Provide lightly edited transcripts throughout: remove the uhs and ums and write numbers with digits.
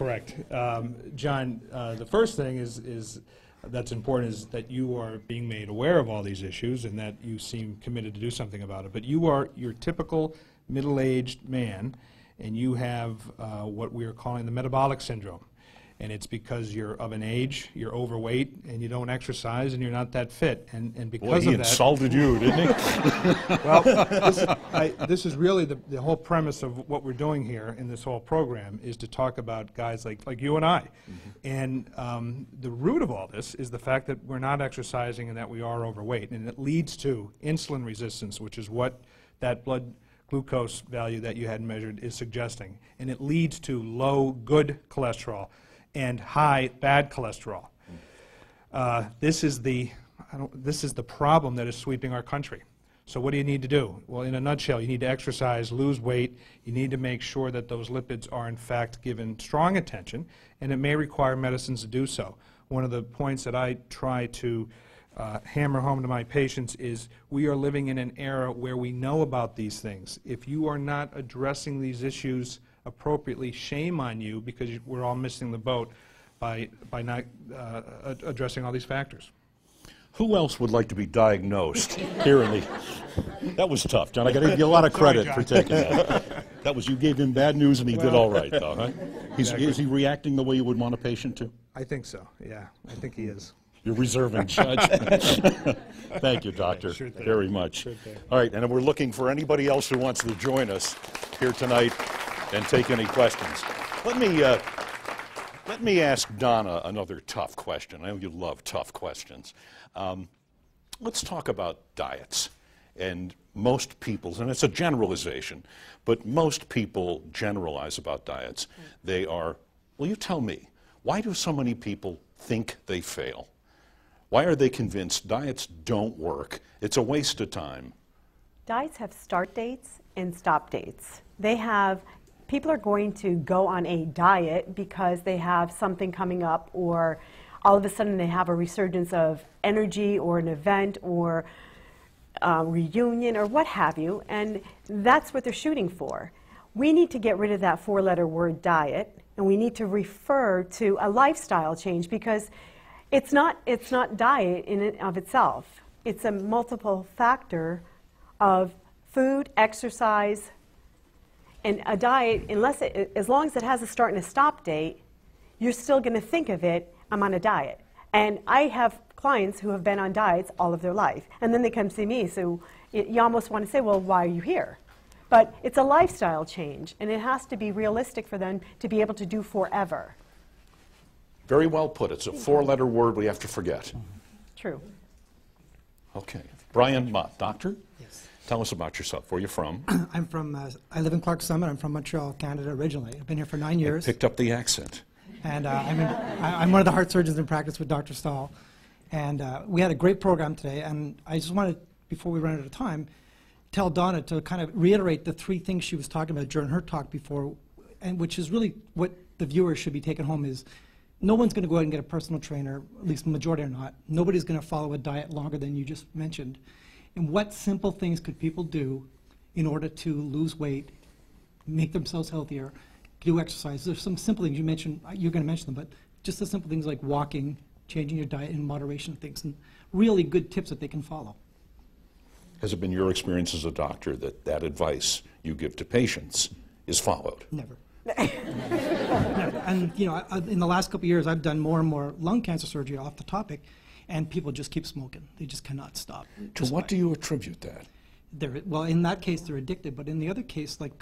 Correct. John, the first thing is that's important is that you are being made aware of all these issues and that you seem committed to do something about it. But you are your typical middle-aged man, and you have what we are calling the metabolic syndrome. And it's because you're of an age, you're overweight, and you don't exercise, and you're not that fit. And because Boy, of that... he insulted you, didn't he? Well, this is really the whole premise of what we're doing here in this whole program is to talk about guys like you and I. Mm-hmm. And the root of all this is the fact that we're not exercising and that we are overweight. And it leads to insulin resistance, which is what that blood glucose value that you had measured is suggesting. And it leads to low good cholesterol and high bad cholesterol. This is the problem that is sweeping our country. So what do you need to do? Well, in a nutshell, you need to exercise, lose weight. You need to make sure that those lipids are in fact given strong attention, and it may require medicines to do so. One of the points that I try to hammer home to my patients is we are living in an era where we know about these things. If you are not addressing these issues appropriately, shame on you, because we're all missing the boat by not addressing all these factors. Who else would like to be diagnosed here in the... That was tough, John. I got to give you a lot of credit for taking that. That was, you gave him bad news and he did all right, though, huh? Is he reacting the way you would want a patient to? I think so, yeah. I think he is. You're reserving, Judge. Thank you, Doctor, sure thing. very much. Sure thing. All right, and we're looking for anybody else who wants to join us here tonight and take any questions. Let me ask Donna another tough question. I know you love tough questions. Let's talk about diets. And most people's, and it's a generalization, but most people generalize about diets. They are, well, you tell me, why do so many people think they fail? Why are they convinced diets don't work? It's a waste of time. Diets have start dates and stop dates. People are going to go on a diet because they have something coming up, or all of a sudden they have a resurgence of energy or an event or reunion or what have you, and that's what they're shooting for. We need to get rid of that four-letter word diet, and we need to refer to a lifestyle change, because it's not diet in and of itself. It's a multiple factor of food, exercise, and a diet. As long as it has a start and a stop date, you're still going to think of it, I'm on a diet. And I have clients who have been on diets all of their life, and then they come see me, so you almost want to say, well, why are you here? But it's a lifestyle change, and it has to be realistic for them to be able to do forever. Very well put. It's a four-letter word we have to forget. True. Okay. Brian Mott, doctor? Yes. Tell us about yourself. Where are you from? I'm from, I live in Clark Summit. I'm from Montreal, Canada originally. I've been here for 9 years. I picked up the accent. And I'm one of the heart surgeons in practice with Dr. Stahl. And we had a great program today. And I just wanted, before we run out of time, tell Donna to kind of reiterate the three things she was talking about during her talk before, and which is really what the viewers should be taking home is, no one's going to go out and get a personal trainer, at least the majority are not. Nobody's going to follow a diet longer than you just mentioned. And what simple things could people do in order to lose weight, make themselves healthier, do exercise? There's some simple things you mentioned, you're going to mention them, but just the simple things like walking, changing your diet in moderation, things, and really good tips that they can follow. Has it been your experience as a doctor that that advice you give to patients is followed? Never. Never. And you know, in the last couple of years, I've done more and more lung cancer surgery off the topic, and people just keep smoking. They just cannot stop. To what do you attribute that? Well, in that case, they're addicted, but in the other case, like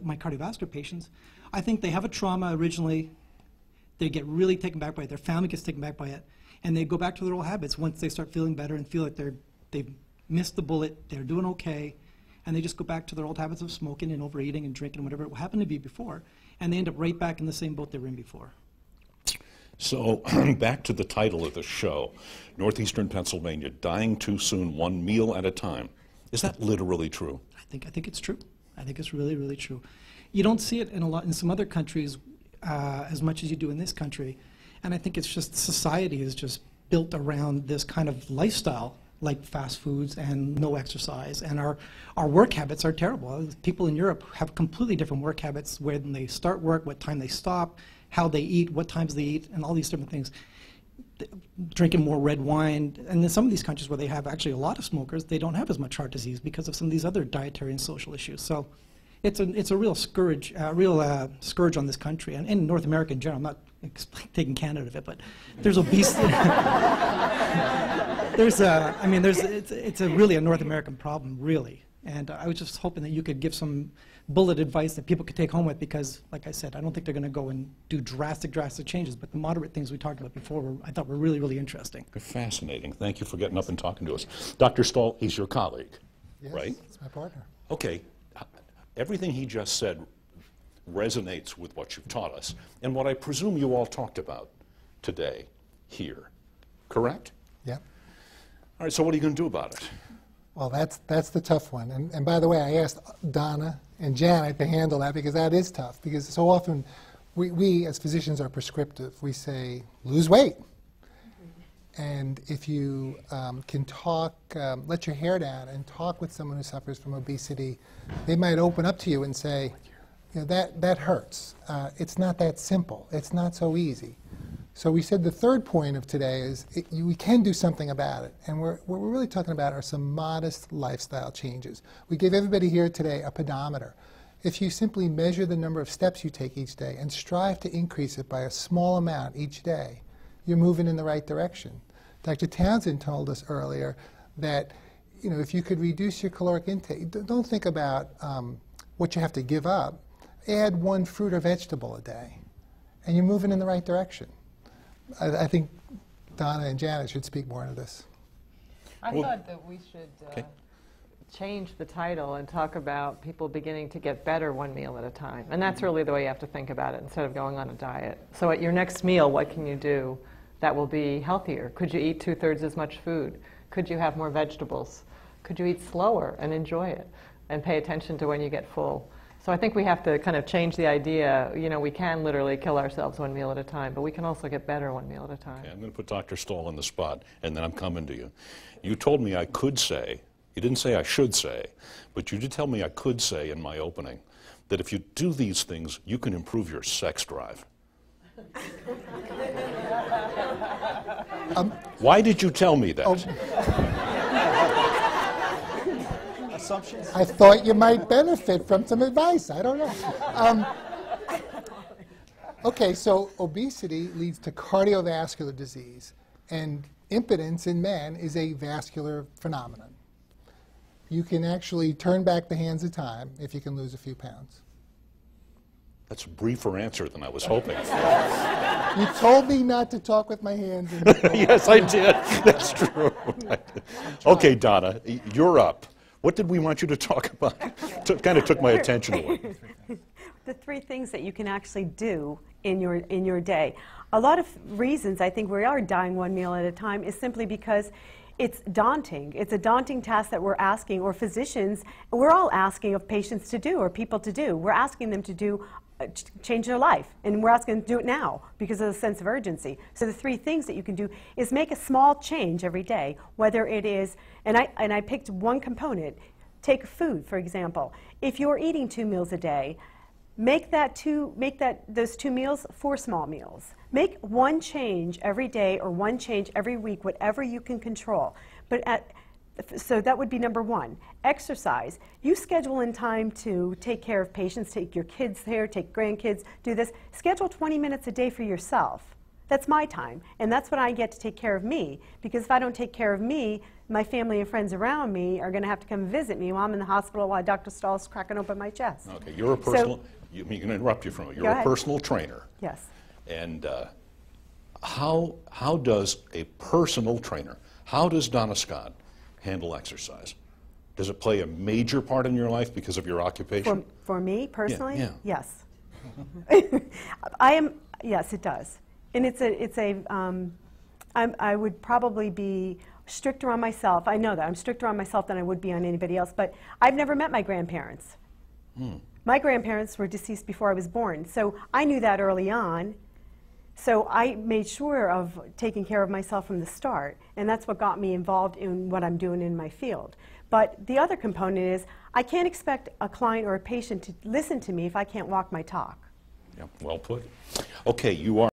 my cardiovascular patients, I think they have a trauma originally, they get really taken back by it, their family gets taken back by it, and they go back to their old habits once they start feeling better and feel like they've missed the bullet, they're doing okay, and they just go back to their old habits of smoking and overeating and drinking, whatever it happened to be before, and they end up right back in the same boat they were in before. So back to the title of the show, Northeastern Pennsylvania, dying too soon, one meal at a time. Is that literally true? I think it's true. I think it's really, really true. You don't see it in some other countries as much as you do in this country, and I think it's just society is just built around this kind of lifestyle, like fast foods and no exercise, and our work habits are terrible. People in Europe have completely different work habits, when they start work, what time they stop, how they eat, what times they eat, and all these different things. Drinking more red wine, and in some of these countries where they have actually a lot of smokers, they don't have as much heart disease because of some of these other dietary and social issues. So it's a real scourge, scourge on this country, and in North America in general. I'm not taking Canada of it, but there's obesity. It's really a North American problem, really. And I was just hoping that you could give some bullet advice that people could take home with, because, like I said, I don't think they're going to go and do drastic changes, but the moderate things we talked about before I thought were really, really interesting. Fascinating. Thank you for getting up and talking to us. Dr. Stahl, he's your colleague, yes, right? It's my partner. Okay. Everything he just said resonates with what you've taught us and what I presume you all talked about today here, correct? Yeah. All right, so what are you going to do about it? Well, that's the tough one. And by the way, I asked Donna and Janet to handle that, because that is tough. Because so often we as physicians are prescriptive. We say, lose weight. And if you can talk, let your hair down and talk with someone who suffers from obesity, they might open up to you and say, you know, that hurts. It's not that simple. It's not so easy. So we said the third point of today is we can do something about it. And what we're really talking about are some modest lifestyle changes. We gave everybody here today a pedometer. If you simply measure the number of steps you take each day and strive to increase it by a small amount each day, you're moving in the right direction. Dr. Townsend told us earlier that, you know, if you could reduce your caloric intake, don't think about what you have to give up. Add one fruit or vegetable a day, and you're moving in the right direction. I think Donna and Janet should speak more into this. I thought that we should change the title and talk about people beginning to get better one meal at a time. And that's really the way you have to think about it, instead of going on a diet. So at your next meal, what can you do that will be healthier? Could you eat 2/3 as much food? Could you have more vegetables? Could you eat slower and enjoy it and pay attention to when you get full? So I think we have to kind of change the idea. You know, we can literally kill ourselves one meal at a time, but we can also get better one meal at a time. Okay, I'm going to put Dr. Stahl on the spot, and then I'm coming to you. You told me I could say, you didn't say I should say, but you did tell me I could say in my opening that if you do these things, you can improve your sex drive. Why did you tell me that? Assumptions? I thought you might benefit from some advice. I don't know. Okay, so obesity leads to cardiovascular disease, and impotence in men is a vascular phenomenon. You can actually turn back the hands of time if you can lose a few pounds. That's a briefer answer than I was hoping. You told me not to talk with my hands. Yes, I did. That's true. Okay, Donna, you're up. What did we want you to talk about? Kind of took my attention away. The 3 things that you can actually do in your day. A lot of reasons I think we are dying one meal at a time is simply because it's daunting. It's a daunting task that we're asking, or physicians, we're all asking of patients to do, or people to do. We're asking them to do, change their life, and we're asking them to do it now because of the sense of urgency. So the 3 things that you can do is make a small change every day, whether it is, and I picked one component. Take food, for example. If you're eating 2 meals a day, make those 2 meals 4 small meals. Make one change every day or one change every week, whatever you can control. So that would be number 1. Exercise. You schedule in time to take care of patients, take your kids there, take grandkids, do this. Schedule 20 minutes a day for yourself. That's my time, and that's when I get to take care of me, because if I don't take care of me, my family and friends around me are going to have to come visit me while I'm in the hospital while Dr. Stahl's cracking open my chest. Okay, you're a personal, you can interrupt you from it. You're a personal trainer. Yes. And how does a personal trainer, how does Donna Scott handle exercise? Does it play a major part in your life because of your occupation? For me personally, yeah. Yes. Yes, it does. And I would probably be stricter on myself. I know that. I'm stricter on myself than I would be on anybody else, but I've never met my grandparents. My grandparents were deceased before I was born, so I knew that early on. So I made sure of taking care of myself from the start, and that's what got me involved in what I'm doing in my field. But the other component is I can't expect a client or a patient to listen to me if I can't walk my talk. Yeah, well put. Okay, you are.